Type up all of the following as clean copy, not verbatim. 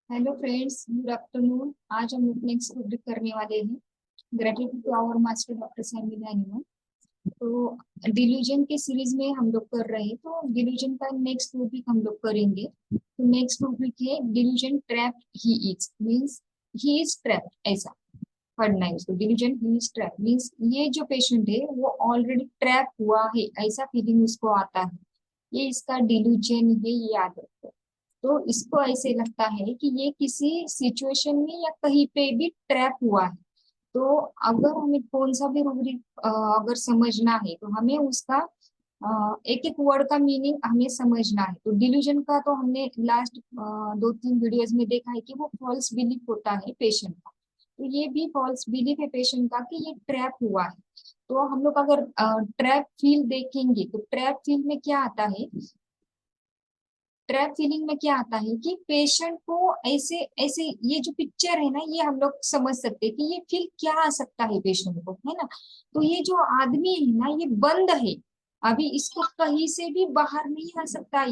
Hello friends, good afternoon. आज हम लोग नेक्स्ट टॉपिक करने वाले हैं gratitude to our master doctor Samuel Hahnemann. तो डिल्यूजन के सीरीज में हम लोग कर रहे हैं, तो डिल्यूजन का नेक्स्ट टॉपिक हम लोग करेंगे। तो नेक्स्ट टॉपिक है delusion trap he is, means he is trap, ऐसा पढ़ना है उसको। Delusion he is trap means ये जो पेशेंट है वो ऑलरेडी ट्रैप हुआ है, ऐसा फीलिंग उसको आता है। ये इसका डिल्यूजन है, ये याद रखो। तो इसको ऐसे लगता है कि ये किसी सिचुएशन में या कहीं पे भी ट्रैप हुआ है। तो अगर हमें कौन सा भी रूब्रिक अगर समझना है तो हमें उसका एक एक वर्ड का मीनिंग हमें समझना है। तो डिल्यूजन का तो हमने लास्ट 2-3 वीडियोस में देखा है कि वो फॉल्स बिलीफ होता है पेशेंट का। तो ये भी फॉल्स बिलीफ है पेशेंट का कि ये ट्रैप हुआ है। तो हम लोग अगर ट्रैप फील देखेंगे तो ट्रैप फील में क्या आता है, ट्रैप फीलिंग में क्या आता है कि पेशेंट को ऐसे ऐसे ये जो पिक्चर है ना, ये हम लोग समझ सकते हैं कि ये फील क्या आ सकता है पेशेंट को, है ना। तो ये जो आदमी है ना, ये बंद है, अभी इसको कहीं से भी बाहर नहीं आ सकता।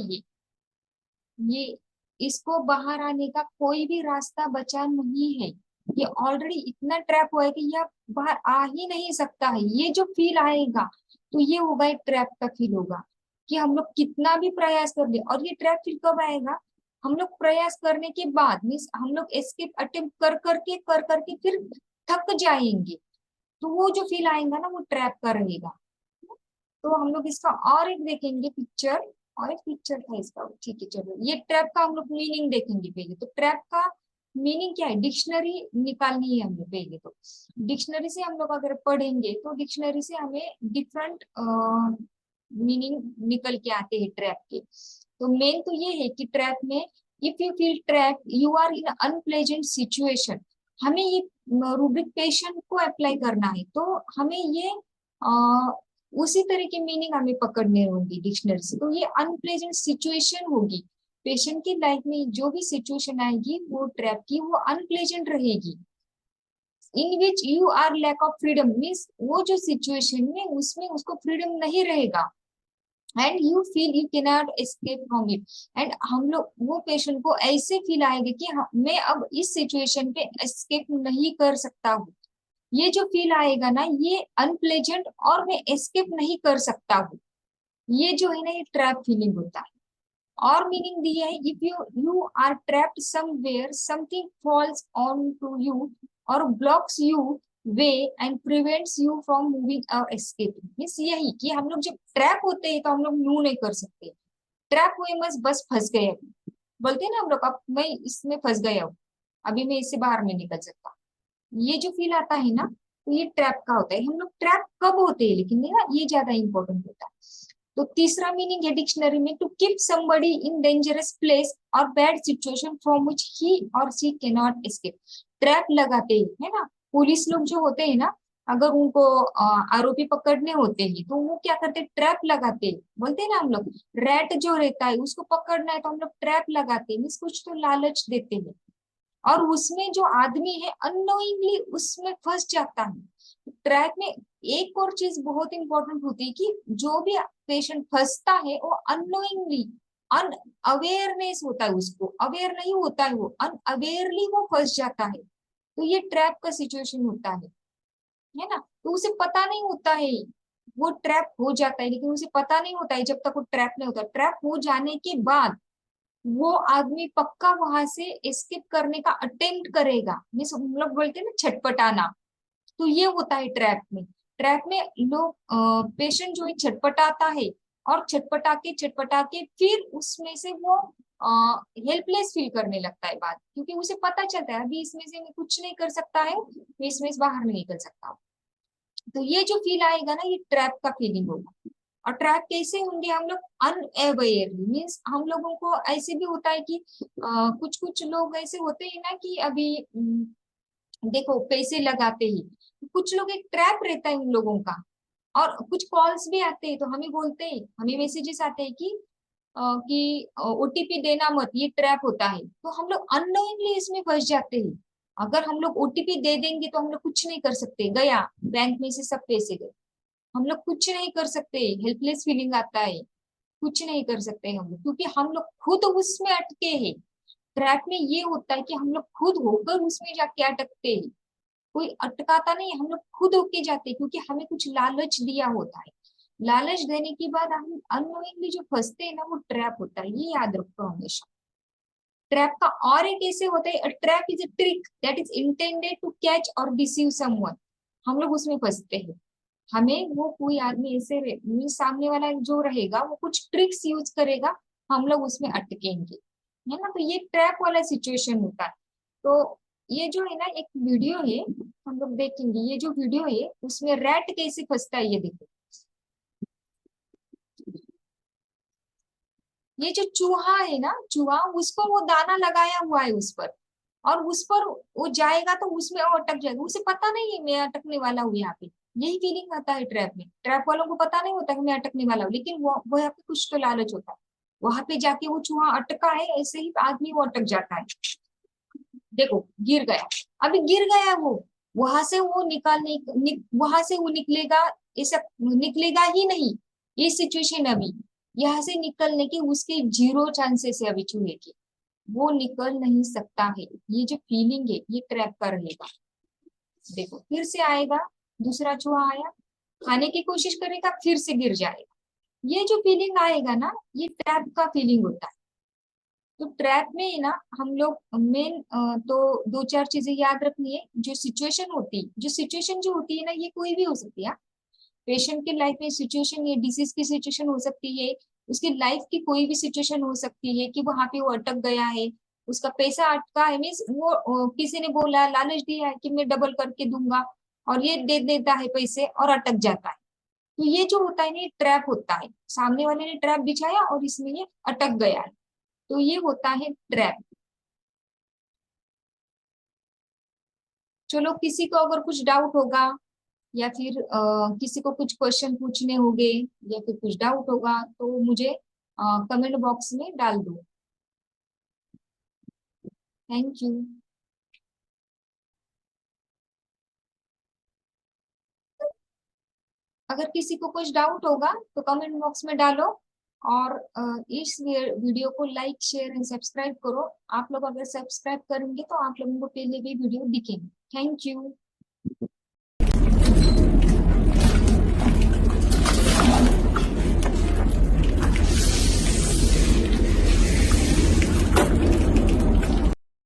ये इसको बाहर आने का कोई भी रास्ता बचा नहीं है। ये ऑलरेडी इतना ट्रैप हुआ है कि ये अब बाहर आ ही नहीं सकता है। ये जो फील आएगा तो ये होगा, एक ट्रैप का फील होगा कि हम लोग कितना भी प्रयास कर ले। और ये ट्रैप फील कब आएगा? हम लोग प्रयास करने के बाद, मीन्स हम लोग एस्केप अटेम्प्ट कर करके फिर थक जाएंगे, तो वो जो फील आएगा ना, वो ट्रैप का रहेगा। तो हम लोग इसका और एक देखेंगे पिक्चर, और एक पिक्चर था इसका, ठीक है। चलो ये ट्रैप का हम लोग मीनिंग देखेंगे पहले। तो ट्रैप का मीनिंग क्या है, डिक्शनरी निकालनी है हमें पहले। तो डिक्शनरी से हम लोग अगर पढ़ेंगे तो डिक्शनरी से हमें डिफरेंट मीनिंग निकल के आते हैं ट्रैप के। तो मेन तो ये है कि ट्रैप में, if you feel trap you are in unpleasant situation, हमें ये रूब्रिक पेशेंट को अप्लाई करना है। तो हमें ये उसी तरह की मीनिंग हमें पकड़ने होंगी डिक्शनरी से। तो ये अनप्लेजेंट सिचुएशन होगी, पेशेंट की लाइफ में जो भी सिचुएशन आएगी वो ट्रैप की, वो अनप्लेजेंट रहेगी। In which you are lack of freedom means वो जो सिचुएशन में उसमें उसको फ्रीडम नहीं रहेगा, and you feel you cannot escape from it. And हम लोग वो पेशेंट को ऐसे फील आएगा कि हाँ, मैं अब इस सिचुएशन पे एस्केप नहीं कर सकता हूँ। ये जो फील आएगा ना, ये अनप्लेजेंट और मैं एस्केप नहीं कर सकता हूँ, ये जो है ना, ये ट्रैप फीलिंग होता है। और मीनिंग दिया है, if you you are trapped somewhere something falls on to you और blocks you way and prevents you from moving और एस्केपिंग। मीन्स यही कि हम लोग जब ट्रैप होते हैं तो हम लोग मूव नहीं कर सकते। ट्रैप हुए बस फंस गए, बोलते हैं ना हम लोग, अब मैं इसमें फंस गया हूँ, अभी मैं इससे बाहर नहीं निकल सकता। ये जो फील आता है ना, तो ये ट्रैप का होता है। हम लोग ट्रैप कब होते हैं लेकिन ना, ये ज्यादा इंपॉर्टेंट होता है। तो तीसरा मीनिंग है डिक्शनरी में, to keep somebody in dangerous place और bad situation from which he or she cannot escape. Trap लगाते हैं, है ना। पुलिस लोग जो होते हैं ना, अगर उनको आरोपी पकड़ने होते हैं तो वो क्या करते हैं, ट्रैप लगाते हैं। बोलते हैं ना हम लोग, रैट जो रहता है उसको पकड़ना है तो हम लोग ट्रैप लगाते हैं, मीन्स कुछ तो लालच देते हैं। और उसमें जो आदमी है अननोइंगली उसमें फंस जाता है ट्रैक में। एक और चीज बहुत इंपॉर्टेंट होती है कि जो भी पेशेंट फंसता है वो अननोइंगली, अन अवेयरनेस होता है, उसको अवेयर नहीं होता है, वो अनअवेयरली वो फंस जाता है। तो ये ट्रैप का सिचुएशन होता है ना। तो उसे पता नहीं होता है, वो ट्रैप हो जाता है लेकिन उसे पता नहीं होता है जब तक वो ट्रैप नहीं होता। ट्रैप हो जाने के बाद वो आदमी पक्का वहां से एस्केप करने का अटेम्प्ट करेगा, मीन्स हम लोग बोलते हैं ना छटपटाना। तो ये होता है ट्रैप में। ट्रैप में लोग, पेशेंट जो है छटपटाता है, और छटपटा के फिर उसमें से वो हेल्पलेस फील करने लगता है बाद, क्योंकि उसे पता चलता है अभी इसमें से मैं कुछ नहीं कर सकता है, मैं इसमें से बाहर नहीं निकल सकता। तो ये जो फील आएगा ना, ये ट्रैप का फीलिंग होगा। और ट्रैप कैसे होंगे हम लोग, अनअवेयरली मीन्स हम लोगों को ऐसे भी होता है कि कुछ कुछ लोग ऐसे होते हैं ना कि अभी देखो पैसे लगाते ही, कुछ लोग, एक ट्रैप रहता है उन लोगों का। और कुछ कॉल्स भी आते हैं तो हमें बोलते हैं, हमें मैसेजेस आते हैं कि ओटीपी देना मत, ये ट्रैप होता है। तो हम लोग अननोइंगली इसमें फंस जाते हैं। अगर हम लोग ओटीपी दे देंगे तो हम लोग कुछ नहीं कर सकते, गया बैंक में से सब पैसे गए, हम लोग कुछ नहीं कर सकते, हेल्पलेस फीलिंग आता है, कुछ नहीं कर सकते हम लोग, क्योंकि हम लोग खुद उसमें अटके हैं। ट्रैप में ये होता है कि हम लोग खुद होकर उसमें जाके अटकते हैं, कोई अटकाता नहीं, हम लोग खुद होके जाते हैं, क्योंकि हमें कुछ लालच दिया होता है। लालच देने के बाद हम अननोइंगली जो फंसते हैं ना, वो ट्रैप होता है, ये याद रखो हमेशा। ट्रैप का और एक ऐसे होता है, trap is a trick that is intended to catch or deceive someone. हम लोग उसमें फंसते हैं, हमें वो कोई आदमी ऐसे सामने वाला जो रहेगा वो कुछ ट्रिक्स यूज करेगा, हम लोग उसमें अटकेंगे, है ना। तो ये ट्रैप वाला सिचुएशन होता है। तो ये जो है ना एक वीडियो है, हम लोग देखेंगे, ये जो वीडियो है उसमें रैट कैसे फंसता है, ये देखो। ये जो चूहा है ना, चूहा, उसको वो दाना लगाया हुआ है उस पर, और उस पर वो जाएगा तो उसमें वो अटक जाएगा, उसे पता नहीं है मैं अटकने वाला हूँ यहाँ पे। यही फीलिंग आता है ट्रैप में, ट्रैप वालों को पता नहीं होता कि मैं अटकने वाला हूँ, लेकिन वो यहाँ पे कुछ तो लालच होता है। वहां पे जाके वो चूहा अटका है, ऐसे ही आदमी वो अटक जाता है। देखो गिर गया, अभी गिर गया वो, वहां से वो वहां से वो निकलेगा, ऐसा निकलेगा ही नहीं। ये सिचुएशन अभी, यहाँ से निकलने की उसके 0 चांसेस है अभी चूहे की, वो निकल नहीं सकता है। ये जो फीलिंग है ये ट्रैप का रहेगा। देखो फिर से आएगा, दूसरा चूहा आया, खाने की कोशिश करेगा, फिर से गिर जाएगा। ये जो फीलिंग आएगा ना, ये ट्रैप का फीलिंग होता है। तो ट्रैप में ना हम लोग मेन तो 2 4 चीजें याद रखनी है। जो सिचुएशन होती है, जो सिचुएशन जो होती है ना, ये कोई भी हो सकती है। पेशेंट की लाइफ में सिचुएशन, ये डिसीज की सिचुएशन हो सकती है, उसकी लाइफ की कोई भी सिचुएशन हो सकती है कि वहां पे वो अटक गया है, उसका पैसा अटका है, मीन्स वो किसी ने बोला, लालच दिया है कि मैं डबल करके दूंगा, और ये दे देता है पैसे और अटक जाता है। तो ये जो होता है ना, ये ट्रैप होता है, सामने वाले ने ट्रैप बिछाया और इसमें ये अटक गया है, तो ये होता है ट्रैप। चलो किसी को अगर कुछ डाउट होगा, या फिर किसी को कुछ क्वेश्चन पूछने होंगे, या फिर कुछ डाउट होगा, तो मुझे कमेंट बॉक्स में डाल दो। Thank you. अगर किसी को कुछ डाउट होगा तो कमेंट बॉक्स में डालो, और इस वीडियो को लाइक शेयर एंड सब्सक्राइब करो। आप लोग अगर सब्सक्राइब करेंगे तो आप लोगों को पहले भी वीडियो दिखेंगे। Thank you.